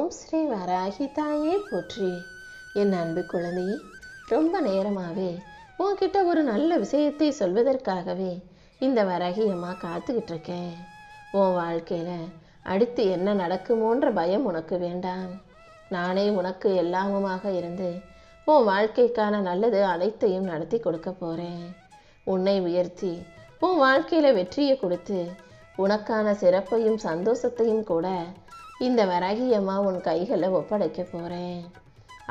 ஓம் ஸ்ரீ வராகி தாயே போற்றி. என் அன்பு குழந்தையே, ரொம்ப நேரமாகவே உன்கிட்ட ஒரு நல்ல விஷயத்தை சொல்வதற்காகவே இந்த வராகி அம்மா காத்துக்கிட்டு இருக்கேன். உன் வாழ்க்கையில் அடுத்து என்ன நடக்குமோன்ற பயம் உனக்கு வேண்டாம். நானே உனக்கு எல்லாமுமாக இருந்து உன் வாழ்க்கைக்கான நல்லது அனைத்தையும் நடத்தி கொடுக்க போகிறேன். உன்னை உயர்த்தி உன் வாழ்க்கையில் வெற்றியை கொடுத்து உனக்கான சிறப்பையும் சந்தோஷத்தையும் கூட இந்த வராகி அம்மா உன் கைகளில் ஒப்படைக்க போகிறேன்.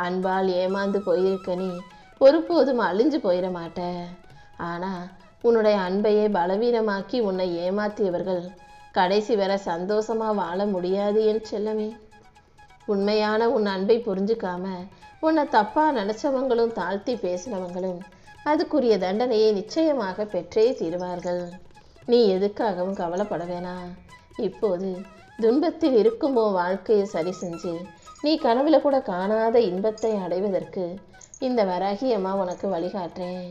அன்பால் ஏமாந்து போயிருக்க நீ ஒருபோதும் அழிஞ்சு போயிட மாட்ட. ஆனால் உன்னுடைய அன்பையே பலவீனமாக்கி உன்னை ஏமாற்றியவர்கள் கடைசி வரை சந்தோஷமாக வாழ முடியாது என் செல்லமே. உண்மையான உன் அன்பை புரிஞ்சுக்காம உன்னை தப்பாக நினச்சவங்களும் தாழ்த்தி பேசினவங்களும் அதுக்குரிய தண்டனையை நிச்சயமாக பெற்றே தீருவார்கள். நீ எதுக்காகவும் கவலைப்பட வேணாம். இப்போது துன்பத்தில் இருக்கும் உன் வாழ்க்கையை சரி செஞ்சு நீ கனவுல கூட காணாத இன்பத்தை அடைவதற்கு இந்த வராகி அம்மா உனக்கு வழிகாட்டுறேன்.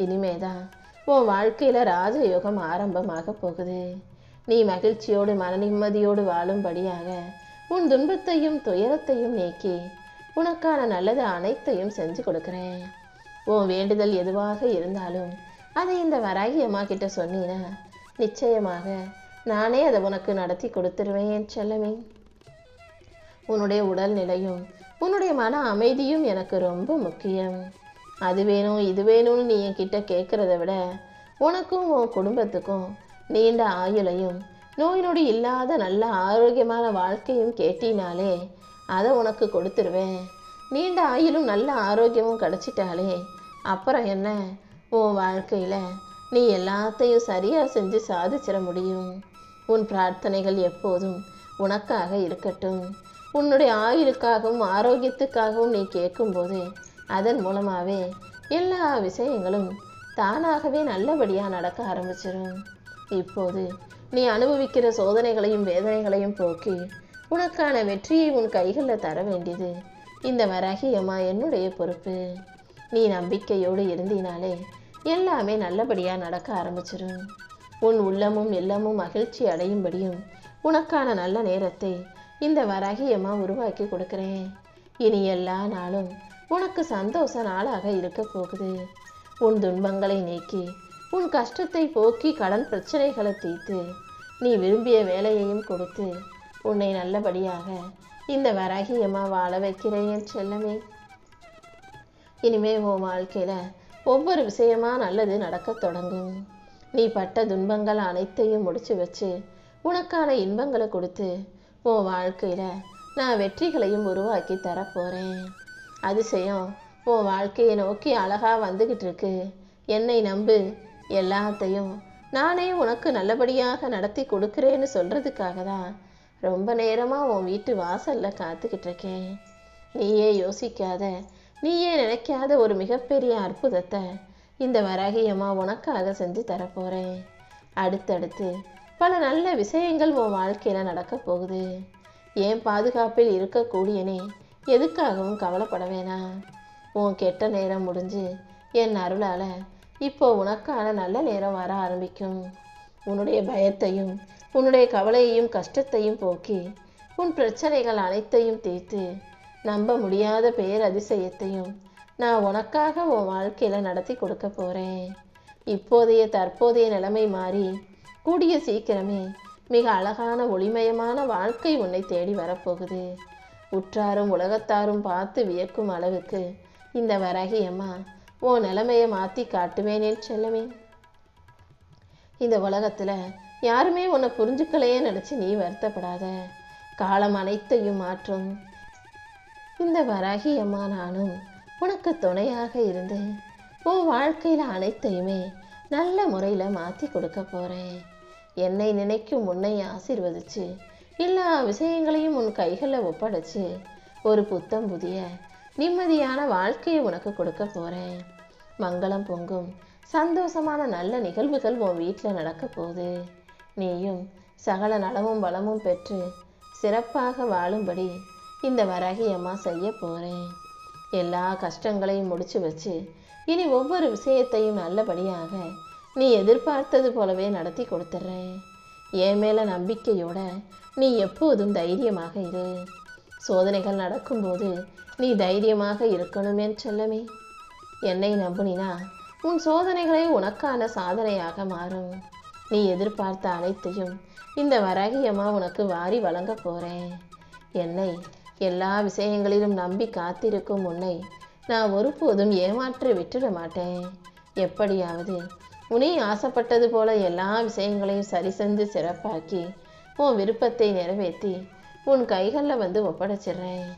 இனிமேதான் உன் வாழ்க்கையில் ராஜயோகம் ஆரம்பமாக போகுது. நீ மகிழ்ச்சியோடு மன நிம்மதியோடு வாழும்படியாக உன் துன்பத்தையும் துயரத்தையும் நீக்கி உனக்கான நல்லது அனைத்தையும் செஞ்சு கொடுக்குறேன். உன் வேண்டுதல் எதுவாக இருந்தாலும் அதை இந்த வராகி அம்மா கிட்ட சொன்னீன்னா நிச்சயமாக நானே அதை உனக்கு நடத்தி கொடுத்துருவேன் செல்லமே. உன்னுடைய உடல்நிலையும் உன்னுடைய மன அமைதியும் எனக்கு ரொம்ப முக்கியம். அது வேணும் இது வேணும்னு நீ என்கிட்ட கேட்குறத விட உனக்கும் உன் குடும்பத்துக்கும் நீண்ட ஆயுளையும் நோய் நொடி இல்லாத நல்ல ஆரோக்கியமான வாழ்க்கையும் கேட்டினாலே அதை உனக்கு கொடுத்துருவேன். நீண்ட ஆயுளும் நல்ல ஆரோக்கியமும் கிடச்சிட்டாலே அப்புறம் என்ன, உன் வாழ்க்கையில் நீ எல்லாத்தையும் சரியாக செஞ்சு சாதிச்சிட முடியும். உன் பிரார்த்தனைகள் எப்போதும் உனக்காக இருக்கட்டும். உன்னுடைய ஆயுளுக்காகவும் ஆரோக்கியத்துக்காகவும் நீ கேட்கும்போது அதன் மூலமாகவே எல்லா விஷயங்களும் தானாகவே நல்லபடியாக நடக்க ஆரம்பிச்சிடும். இப்போது நீ அனுபவிக்கிற சோதனைகளையும் வேதனைகளையும் போக்கி உனக்கான வெற்றியை உன் கைகளில் தர வேண்டியது இந்த வராகி அம்மா என்னுடைய பொறுப்பு. நீ நம்பிக்கையோடு இருந்தினாலே எல்லாமே நல்லபடியாக நடக்க ஆரம்பிச்சிடும். உன் உள்ளமும் இல்லமும் மகிழ்ச்சி அடையும்படியும் உனக்கான நல்ல நேரத்தை இந்த வராகி அம்மா உருவாக்கி கொடுக்குறேன். இனி எல்லா நாளும் உனக்கு சந்தோஷ நாளாக இருக்க போகுது. உன் துன்பங்களை நீக்கி உன் கஷ்டத்தை போக்கி கடன் பிரச்சனைகளை தீர்த்து நீ விரும்பிய வேலையையும் கொடுத்து உன்னை நல்லபடியாக இந்த வராகி அம்மா வாழ வைக்கிறேன் செல்லமே. இனிமே உன் வாழ்க்கையில் ஒவ்வொரு விஷயமா நல்லது நடக்க தொடங்கும். நீ பட்ட துன்பங்கள் அனைத்தையும் முடிச்சு வச்சு உனக்கான இன்பங்களை கொடுத்து உன் வாழ்க்கையில் நான் வெற்றிகளையும் உருவாக்கி தரப்போகிறேன். அதிசயம் உன் வாழ்க்கையை நோக்கி அழகாக வந்துக்கிட்டு இருக்கு. என்னை நம்பு, எல்லாத்தையும் நானே உனக்கு நல்லபடியாக நடத்தி கொடுக்குறேன்னு சொல்கிறதுக்காக தான் ரொம்ப நேரமாக உன் வீட்டு வாசலில் காத்துக்கிட்டு இருக்கேன். நீயே யோசிக்காத, நீயே நினைக்காத ஒரு மிகப்பெரிய அற்புதத்தை இந்த வராகி அம்மா உனக்காக செஞ்சு தரப்போகிறேன். அடுத்தடுத்து பல நல்ல விஷயங்கள் உன் வாழ்க்கையில் நடக்க போகுது. என் பாதுகாப்பில் இருக்கக்கூடிய நீ எதுக்காகவும் கவலைப்பட வேணாம். உன் கெட்ட நேரம் முடிஞ்சு என் அருளால் இப்போ உனக்கான நல்ல நேரம் வர ஆரம்பிக்கும். உன்னுடைய பயத்தையும் உன்னுடைய கவலையையும் கஷ்டத்தையும் போக்கி உன் பிரச்சனைகள் அனைத்தையும் தீர்த்து நம்ப முடியாத பேரதிசயத்தையும் நான் உனக்காக உன் வாழ்க்கையில் நடத்தி கொடுக்க போகிறேன். இப்போதைய தற்போதைய நிலைமை மாறி கூடிய சீக்கிரமே மிக அழகான ஒளிமயமான வாழ்க்கை உன்னை தேடி வரப்போகுது. உற்றாரும் உலகத்தாரும் பார்த்து வியக்கும் அளவுக்கு இந்த வராகி அம்மா உன் நிலைமையை மாற்றி காட்டுவேனேன்னு செல்லவே. இந்த உலகத்தில் யாருமே உன்னை புரிஞ்சுக்கலையே நினச்சி நீ வருத்தப்படாத. காலம் அனைத்தையும் மாற்றும். இந்த வராகி அம்மா நானும் உனக்கு துணையாக இருந்து உன் வாழ்க்கையில் அனைத்தையுமே நல்ல முறையில் மாற்றி கொடுக்க போகிறேன். என்னை நினைக்கும் உன்னை ஆசீர்வதிச்சு எல்லா விஷயங்களையும் உன் கைகளில் ஒப்படைச்சு ஒரு புத்தம் புதிய நிம்மதியான வாழ்க்கையை உனக்கு கொடுக்க போகிறேன். மங்களம் பொங்கும் சந்தோஷமான நல்ல நிகழ்வுகள் உன் வீட்டில் நடக்க போகுது. நீயும் சகல நலமும் வளமும் பெற்று சிறப்பாக வாழும்படி இந்த வராகி அம்மா செய்ய போகிறேன். எல்லா கஷ்டங்களையும் முடிச்சு வச்சு இனி ஒவ்வொரு விஷயத்தையும் நல்லபடியாக நீ எதிர்பார்த்தது போலவே நடத்தி கொடுத்துட்றேன். என் மேலே நம்பிக்கையோட நீ எப்போதும் தைரியமாக இரு. சோதனைகள் நடக்கும்போது நீ தைரியமாக இருக்கணும் என் செல்லமே. என்னை நம்புனினா உன் சோதனைகளை உனக்கான சாதனையாக மாறும். நீ எதிர்பார்த்த அனைத்தையும் இந்த வராகியம்மா உனக்கு வாரி வழங்க போறேன். என்னை எல்லா விஷயங்களிலும் நம்பி காத்திருக்கும் உன்னை நான் ஒருபோதும் ஏமாற்றி விட்டுட மாட்டேன். எப்படியாவது உன்னை ஆசைப்பட்டது போல எல்லா விஷயங்களையும் சரி செஞ்சு சிறப்பாக்கி உன் விருப்பத்தை நிறைவேற்றி உன் கைகளில் வந்து ஒப்படைச்சிடுறேன்.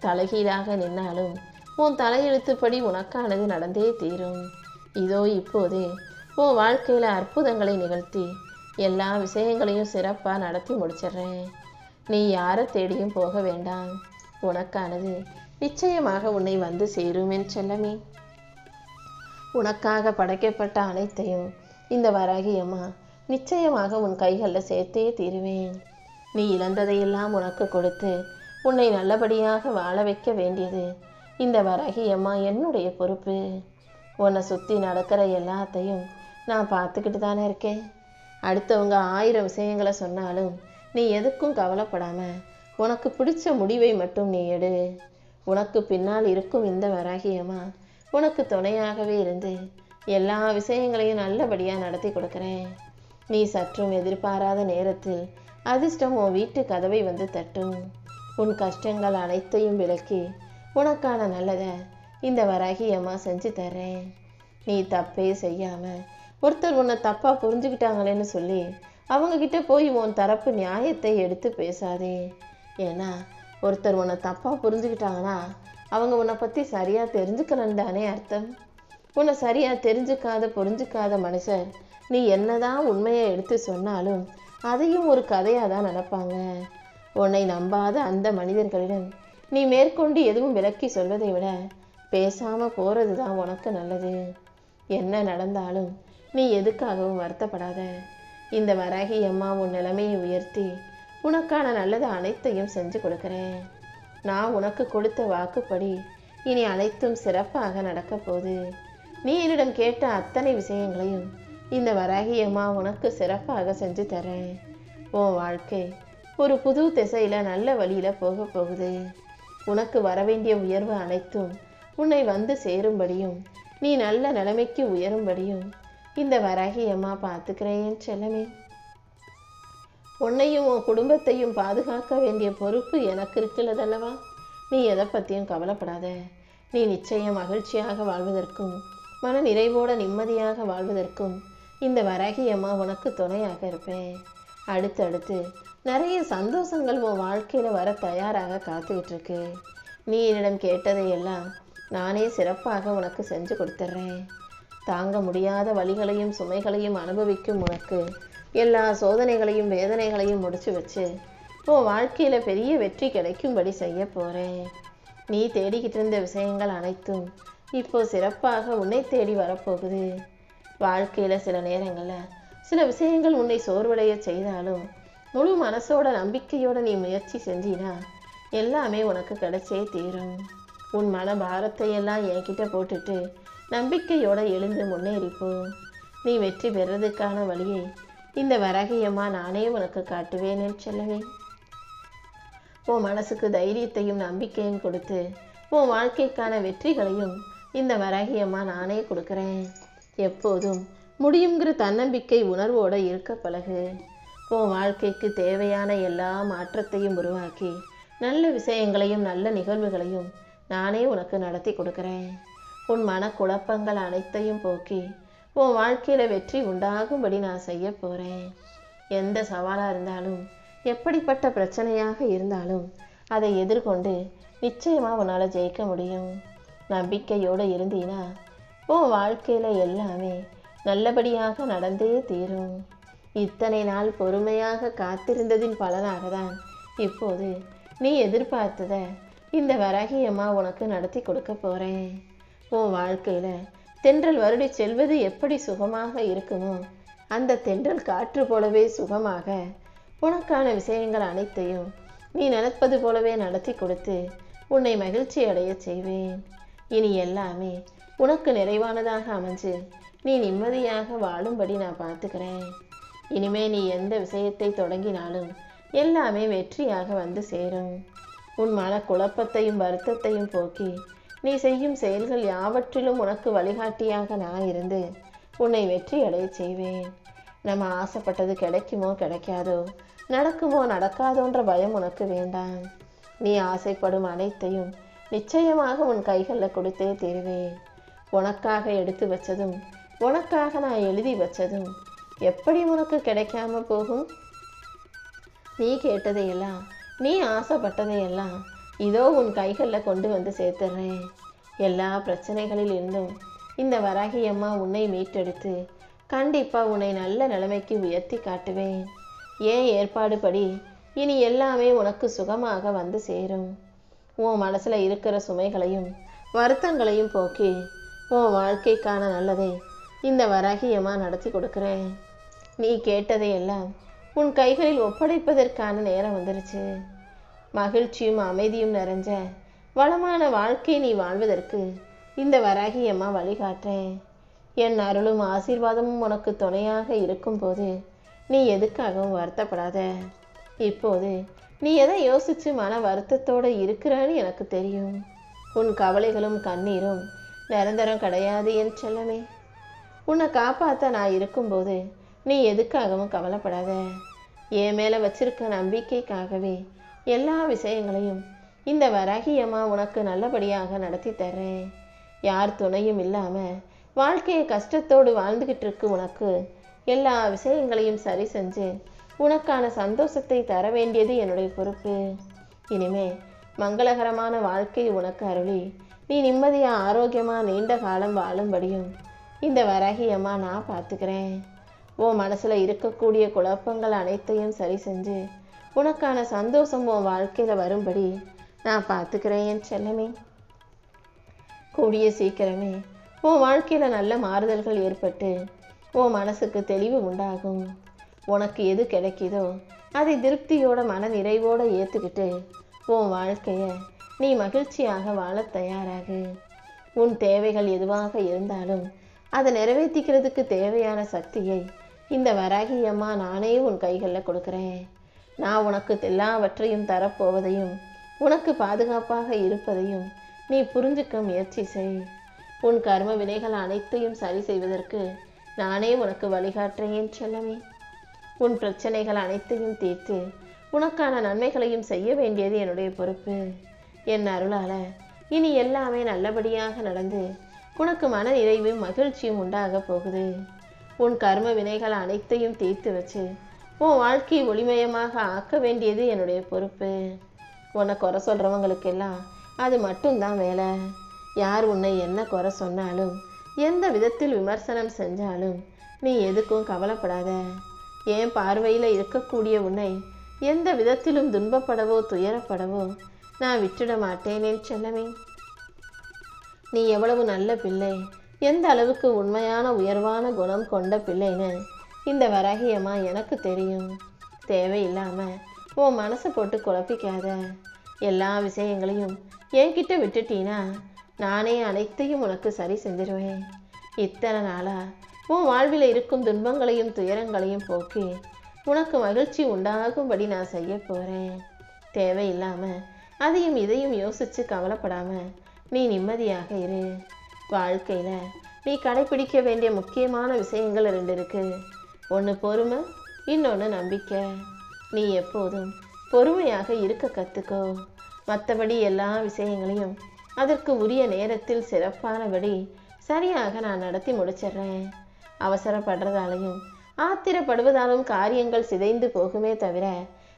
தலைகீழாக நின்னாலும் உன் தலையெழுத்துப்படி உனக்கானது நடந்தே தீரும். இதோ இப்போதே உன் வாழ்க்கையில் அற்புதங்களை நிகழ்த்தி எல்லா விஷயங்களையும் சிறப்பாக நடத்தி முடிச்சிடுறேன். நீ யாரை தேடியும் போக வேண்டாம். உனக்கானது நிச்சயமாக உன்னை வந்து சேரும் என் செல்லமே. உனக்காக படைக்கப்பட்ட அனைத்தையும் இந்த வராகியம்மா நிச்சயமாக உன் கைகளில் சேர்த்தே தீருவேன். நீ இழந்ததையெல்லாம் உனக்கு கொடுத்து உன்னை நல்லபடியாக வாழ வைக்க வேண்டியது இந்த வராகியம்மா என்னுடைய பொறுப்பு. உன்னை சுற்றி நடக்கிற எல்லாத்தையும் நான் பார்த்துக்கிட்டு தானே இருக்கேன். அடுத்தவங்க 1000 விஷயங்களை சொன்னாலும் நீ எதுக்கும் கவலைப்படாமல் உனக்கு பிடிச்ச முடிவை மட்டும் நீ எடு. உனக்கு பின்னால் இருக்கும் இந்த வராகியம்மா உனக்கு துணையாகவே இருந்து எல்லா விஷயங்களையும் நல்லபடியாக நடத்தி கொடுக்குறேன். நீ சற்றும் எதிர்பாராத நேரத்தில் அதிர்ஷ்டம் உன் வீட்டு கதவை வந்து தட்டும். உன் கஷ்டங்கள் அனைத்தையும் விலக்கி உனக்கான நல்லதை இந்த வராகியம்மா செஞ்சு தர்றேன். நீ தப்பே செய்யாமல் ஒருத்தர் உன்னை தப்பாக புரிஞ்சுக்கிட்டாங்களேன்னு சொல்லி அவங்கக்கிட்ட போய் உன் தரப்பு நியாயத்தை எடுத்து பேசாதே. ஏன்னா ஒருத்தர் உன்னை தப்பாக புரிஞ்சுக்கிட்டாங்கன்னா அவங்க உன்னை பற்றி சரியாக தெரிஞ்சுக்கலன்னு தானே அர்த்தம். உன்னை சரியாக தெரிஞ்சுக்காத புரிஞ்சுக்காத மனுஷர் நீ என்னதான் உண்மையை எடுத்து சொன்னாலும் அதையும் ஒரு கதையாக தான் நினைப்பாங்க. உன்னை நம்பாத அந்த மனிதர்களிடம் நீ மேற்கொண்டு எதுவும் விலக்கி சொல்வதை விட பேசாமல் போகிறது தான் உனக்கு நல்லது. என்ன நடந்தாலும் நீ எதுக்காகவும் வருத்தப்படாத. இந்த வராகியம்மா உன் நிலைமையை உயர்த்தி உனக்கான நல்லது அனைத்தையும் செஞ்சு கொடுக்குறேன். நான் உனக்கு கொடுத்த வாக்குப்படி இனி அனைத்தும் சிறப்பாக நடக்க போகுது. நீ என்னிடம் கேட்ட அத்தனை விஷயங்களையும் இந்த வராகியம்மா உனக்கு சிறப்பாக செஞ்சு தரேன். உன் வாழ்க்கை ஒரு புது திசையில் நல்ல வழியில் போக போகுது. உனக்கு வரவேண்டிய உயர்வு அனைத்தும் உன்னை வந்து சேரும்படியும் நீ நல்ல நிலைமைக்கு உயரும்படியும் இந்த வராகியம்மா பார்த்துக்கிறேன் செல்லமே. உன்னையும் உன் குடும்பத்தையும் பாதுகாக்க வேண்டிய பொறுப்பு எனக்கு இருக்குல்லதல்லவா. நீ எதை பற்றியும் கவலைப்படாத. நீ நிச்சயம் மகிழ்ச்சியாக வாழ்வதற்கும் மன நிறைவோடு நிம்மதியாக வாழ்வதற்கும் இந்த வராகியம்மா உனக்கு துணையாக இருப்பேன். அடுத்தடுத்து நிறைய சந்தோஷங்கள் உன் வாழ்க்கையில் வர தயாராக காத்துக்கிட்டு இருக்கு. நீ என்னிடம் கேட்டதையெல்லாம் நானே சிறப்பாக உனக்கு செஞ்சு கொடுத்துட்றேன். தாங்க முடியாத வலிகளையும் சுமைகளையும் அனுபவிக்கும் உனக்கு எல்லா சோதனைகளையும் வேதனைகளையும் முடிச்சு வச்சு உன் வாழ்க்கையில் பெரிய வெற்றி கிடைக்கும்படி செய்ய போகிறேன். நீ தேடிக்கிட்டு இருந்த விஷயங்கள் அனைத்தும் இப்போ சிறப்பாக உன்னை தேடி வரப்போகுது. வாழ்க்கையில் சில நேரங்களில் சில விஷயங்கள் உன்னை சோர்வடைய செய்தாலும் முழு மனசோட நம்பிக்கையோட நீ முயற்சி செஞ்சினா எல்லாமே உனக்கு கிடைச்சே தீரும். உன் மன பாரத்தை எல்லாம் என்கிட்ட போட்டுட்டு நம்பிக்கையோட எழுந்து முன்னேறிப்போ. நீ வெற்றி பெறதுக்கான வழியை இந்த வராகியம்மா நானே உனக்கு காட்டுவேனே செல்லவே. உன் மனசுக்கு தைரியத்தையும் நம்பிக்கையும் கொடுத்து உன் வாழ்க்கைக்கான வெற்றிகளையும் இந்த வராகியம்மா நானே கொடுக்குறேன். எப்போதும் முடியுங்கிற தன்னம்பிக்கை உணர்வோடு இருக்க பழகு. உன் வாழ்க்கைக்கு தேவையான எல்லா மாற்றத்தையும் உருவாக்கி நல்ல விஷயங்களையும் நல்ல நிகழ்வுகளையும் நானே உனக்கு நடத்தி கொடுக்குறேன். உன் மனக்குழப்பங்கள் அனைத்தையும் போக்கி உன் வாழ்க்கையில் வெற்றி உண்டாகும்படி நான் செய்ய போகிறேன். எந்த சவாலாக இருந்தாலும் எப்படிப்பட்ட பிரச்சனையாக இருந்தாலும் அதை எதிர்கொண்டு நிச்சயமாக உன்னால் ஜெயிக்க முடியும். நம்பிக்கையோடு இருந்தீனா உன் வாழ்க்கையில் எல்லாமே நல்லபடியாக நடந்தே தீரும். இத்தனை நாள் பொறுமையாக காத்திருந்ததின் பலனாக தான் இப்போது நீ எதிர்பார்த்ததை இந்த வராகியம்மா உனக்கு நடத்தி கொடுக்க போகிறேன். உன் வாழ்க்கையில் தென்றல் வருடி செல்வது எப்படி சுகமாக இருக்குமோ அந்த தென்றல் காற்று போலவே சுகமாக உனக்கான விஷயங்கள் அனைத்தையும் நீ நினைப்பது போலவே நடத்தி கொடுத்து உன்னை மகிழ்ச்சி அடைய செய்வேன். இனி எல்லாமே உனக்கு நிறைவானதாக அமைஞ்சு நீ நிம்மதியாக வாழும்படி நான் பார்த்துக்கிறேன். இனிமே நீ எந்த விஷயத்தை தொடங்கினாலும் எல்லாமே வெற்றியாக வந்து சேரும். உன் மன குழப்பத்தையும் வருத்தத்தையும் போக்கி நீ செய்யும் செயல்கள் யாவற்றிலும் உனக்கு வழிகாட்டியாக நான் இருந்து உன்னை வெற்றி அடைய செய்வேன். நம்ம ஆசைப்பட்டது கிடைக்குமோ கிடைக்காதோ, நடக்குமோ நடக்காதோன்ற பயம் உனக்கு வேண்டாம். நீ ஆசைப்படும் அனைத்தையும் நிச்சயமாக உன் கைகளில் கொடுத்தே தீருவேன். உனக்காக எடுத்து வச்சதும் உனக்காக நான் எழுதி வச்சதும் எப்படி உனக்கு கிடைக்காம போகும்? நீ கேட்டதையெல்லாம், நீ ஆசைப்பட்டதையெல்லாம் இதோ உன் கைகளில் கொண்டு வந்து சேர்த்துறேன். எல்லா பிரச்சனைகளில் இருந்தும் இந்த வராகி அம்மா உன்னை மீட்டெடுத்து கண்டிப்பாக உன்னை நல்ல நிலைமைக்கு உயர்த்தி காட்டுவேன். ஏன் ஏற்பாடு படி இனி எல்லாமே உனக்கு சுகமாக வந்து சேரும். உன் மனசில் இருக்கிற சுமைகளையும் வருத்தங்களையும் போக்கி உன் வாழ்க்கைக்கான நல்லதை இந்த வராகி அம்மா நடத்தி கொடுக்குறேன். நீ கேட்டதையெல்லாம் உன் கைகளில் ஒப்படைப்பதற்கான நேரம் வந்துருச்சு. மகிழ்ச்சியும் அமைதியும் நிறைஞ்ச வளமான வாழ்க்கை நீ வாழ்வதற்கு இந்த வராகி அம்மா வழிகாட்டுறேன். என் அருளும் ஆசீர்வாதமும் உனக்கு துணையாக இருக்கும்போது நீ எதுக்காகவும் வருத்தப்படாத. இப்போது நீ எதை யோசிச்சு மன வருத்தத்தோடு இருக்கிறான்னு எனக்கு தெரியும். உன் கவலைகளும் கண்ணீரும் நிரந்தரம் கிடையாது என் செல்லமே. உன்னை காப்பாற்ற நான் இருக்கும்போது நீ எதுக்காகவும் கவலைப்படாத. என் மேலே வச்சிருக்க நம்பிக்கைக்காகவே எல்லா விஷயங்களையும் இந்த வராகி அம்மா உனக்கு நல்லபடியாக நடத்தி தர்றேன். யார் துணையும் இல்லாமல் வாழ்க்கையை கஷ்டத்தோடு வாழ்ந்துக்கிட்டு இருக்கு உனக்கு எல்லா விஷயங்களையும் சரி செஞ்சு உனக்கான சந்தோஷத்தை தர வேண்டியது என்னுடைய பொறுப்பு. இனிமே மங்களகரமான வாழ்க்கை உனக்கு அருளி நீ நிம்மதியாக ஆரோக்கியமாக நீண்ட காலம் வாழும்படியும் இந்த வராகி அம்மா நான் பார்த்துக்கிறேன். உன் மனசில் இருக்கக்கூடிய குழப்பங்கள் அனைத்தையும் சரி செஞ்சு உனக்கான சந்தோஷம் உன் வாழ்க்கையில் வரும்படி நான் பார்த்துக்கிறேன் என் செல்லமே. கூடிய சீக்கிரமே உன் வாழ்க்கையில் நல்ல மாறுதல்கள் ஏற்பட்டு உன் மனசுக்கு தெளிவு உண்டாகும். உனக்கு எது கிடைக்குதோ அதை திருப்தியோட மன நிறைவோடு ஏற்றுக்கிட்டு உன் வாழ்க்கையை நீ மகிழ்ச்சியாக வாழ தயாராகு. உன் தேவைகள் எதுவாக இருந்தாலும் அதை நிறைவேற்றிக்கிறதுக்கு தேவையான சக்தியை இந்த வராகி அம்மா நானே உன் கைகளில் கொடுக்குறேன். நான் உனக்கு எல்லாவற்றையும் தரப்போவதையும் உனக்கு பாதுகாப்பாக இருப்பதையும் நீ புரிஞ்சுக்க முயற்சி செய். உன் கர்ம வினைகள் அனைத்தையும் சரி செய்வதற்கு நானே உனக்கு வழிகாட்டுறேன் செல்லமே. உன் பிரச்சனைகள் அனைத்தையும் தீர்த்து உனக்கான நன்மைகளையும் செய்ய வேண்டியது என்னுடைய பொறுப்பு. என் அருளால் இனி எல்லாமே நல்லபடியாக நடந்து உனக்கு மன நிறைவும் மகிழ்ச்சியும் உண்டாக போகுது. உன் கர்ம வினைகள் அனைத்தையும் தீர்த்து வச்சு உன் வாழ்க்கையை ஒளிமயமாக ஆக்க வேண்டியது என்னுடைய பொறுப்பு. உன்னை குறை சொல்கிறவங்களுக்கெல்லாம் அது மட்டும்தான் வேலை. யார் உன்னை என்ன குறை சொன்னாலும் எந்த விதத்தில் விமர்சனம் செஞ்சாலும் நீ எதுக்கும் கவலைப்படாத. என் பார்வையில் இருக்கக்கூடிய உன்னை எந்த விதத்திலும் துன்பப்படவோ துயரப்படவோ நான் விட்டுட மாட்டேன் என் செல்லமே. நீ எவ்வளவு நல்ல பிள்ளை, எந்த அளவுக்கு உண்மையான உயர்வான குணம் கொண்ட பிள்ளைன்னு இந்த வராகி அம்மா எனக்கு தெரியும். தேவையில்லாமல் உன் மனசை போட்டு குழப்பிக்காத. எல்லா விஷயங்களையும் என்கிட்ட விட்டுட்டீனா நானே அனைத்தையும் உனக்கு சரி செஞ்சிருவேன். இத்தனை நாளாக உன் வாழ்வில் இருக்கும் துன்பங்களையும் துயரங்களையும் போக்கி உனக்கு மகிழ்ச்சி உண்டாகும்படி நான் செய்ய போகிறேன். தேவையில்லாமல் அதையும் இதையும் யோசித்து கவலைப்படாமல் நீ நிம்மதியாக இரு. வாழ்க்கையில் நீ கடைப்பிடிக்க வேண்டிய முக்கியமான விஷயங்கள் 2 இருக்குது. ஒன்று பொறுமை, இன்னொன்று நம்பிக்கை. நீ எப்போதும் பொறுமையாக இருக்க கற்றுக்கோ. மற்றபடி எல்லா விஷயங்களையும் அதற்கு உரிய நேரத்தில் சிறப்பானபடி சரியாக நான் நடத்தி முடிச்சிடுறேன். அவசரப்படுறதாலையும் ஆத்திரப்படுவதாலும் காரியங்கள் சிதைந்து போகுமே தவிர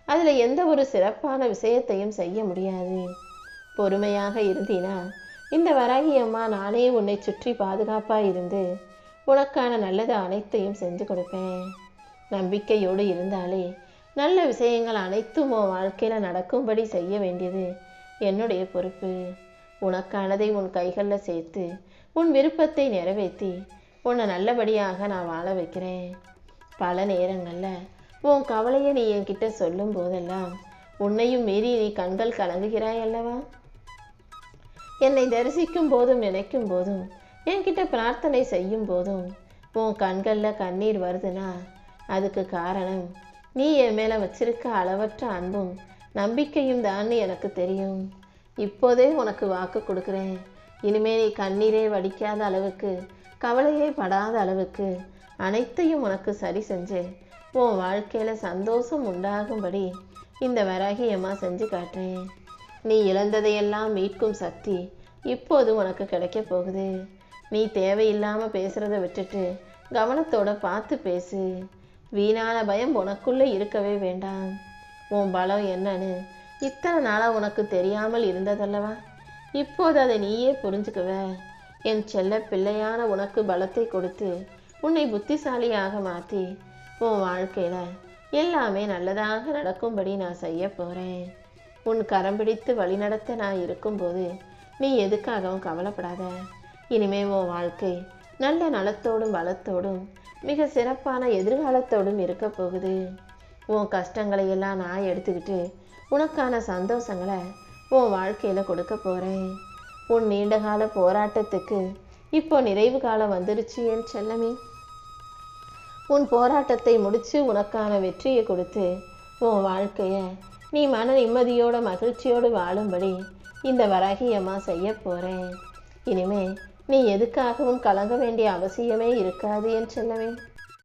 அதில் எந்த ஒரு சிறப்பான விஷயத்தையும் செய்ய முடியாது. பொறுமையாக இருந்தீனா இந்த வராகி அம்மா நானே உன்னை சுற்றி பாதுகாப்பாக இருந்து உனக்கான நல்லது அனைத்தையும் செஞ்சு கொடுப்பேன். நம்பிக்கையோடு இருந்தாலே நல்ல விஷயங்கள் அனைத்தும் உன் வாழ்க்கையில் நடக்கும்படி செய்ய வேண்டியது என்னுடைய பொறுப்பு. உனக்கானதை உன் கைகளில் சேர்த்து உன் விருப்பத்தை நிறைவேற்றி உன்னை நல்லபடியாக நான் வாழ வைக்கிறேன். பல நேரங்களில் உன் கவலையை நீ என்கிட்ட சொல்லும் போதெல்லாம் உன்னையும் மீறி நீ கண்கள் கலங்குகிறாய் அல்லவா? என்னை தரிசிக்கும் போதும் நினைக்கும் போதும் என்கிட்ட பிரார்த்தனை செய்யும் போதும் உன் கண்களில் கண்ணீர் வருதுன்னா அதுக்கு காரணம் நீ என் மேலே வச்சிருக்க அளவற்ற அன்பும் நம்பிக்கையும் தான் எனக்கு தெரியும். இப்போதே உனக்கு வாக்கு கொடுக்குறேன். இனிமே நீ கண்ணீரே வடிக்காத அளவுக்கு, கவலையே படாத அளவுக்கு அனைத்தையும் உனக்கு சரி செஞ்சு உன் வாழ்க்கையில் சந்தோஷம் உண்டாகும்படி இந்த வராகி அம்மா செஞ்சு காட்டுறேன். நீ இழந்ததையெல்லாம் மீட்கும் சக்தி இப்போது உனக்கு கிடைக்க போகுது. நீ தேவையில்லாமல் பேசுகிறத விட்டுட்டு கவனத்தோட பார்த்து பேசு. வீணான பயம் உனக்குள்ளே இருக்கவே வேண்டாம். உன் பலம் என்னன்னு இத்தனை நாளாக உனக்கு தெரியாமல் இருந்ததல்லவா? இப்போது அதை நீயே புரிஞ்சுக்குவ. என் செல்ல பிள்ளையான உனக்கு பலத்தை கொடுத்து உன்னை புத்திசாலியாக மாற்றி உன் வாழ்க்கையில் எல்லாமே நல்லதாக நடக்கும்படி நான் செய்ய போகிறேன். உன் கரம் பிடித்து வழிநடத்த நான் இருக்கும்போது நீ எதுக்காகவும் கவலைப்படாத. இனிமே உன் வாழ்க்கை நல்ல நலத்தோடும் பலத்தோடும் மிக சிறப்பான எதிர்காலத்தோடும் இருக்க போகுது. உன் கஷ்டங்களை எல்லாம் நான் எடுத்துக்கிட்டு உனக்கான சந்தோஷங்களை உன் வாழ்க்கையில் கொடுக்க போகிறேன். உன் நீண்டகால போராட்டத்துக்கு இப்போ நிறைவு காலம் வந்துருச்சு என் செல்லமே. உன் போராட்டத்தை முடித்து உனக்கான வெற்றியை கொடுத்து உன் வாழ்க்கையை நீ மன நிம்மதியோட மகிழ்ச்சியோடு வாழும்படி இந்த வராகி அம்மா செய்ய போகிறேன். இனிமே நீ எதுக்காகவும் கலங்க வேண்டிய அவசியமே இருக்காது என் செல்லமே.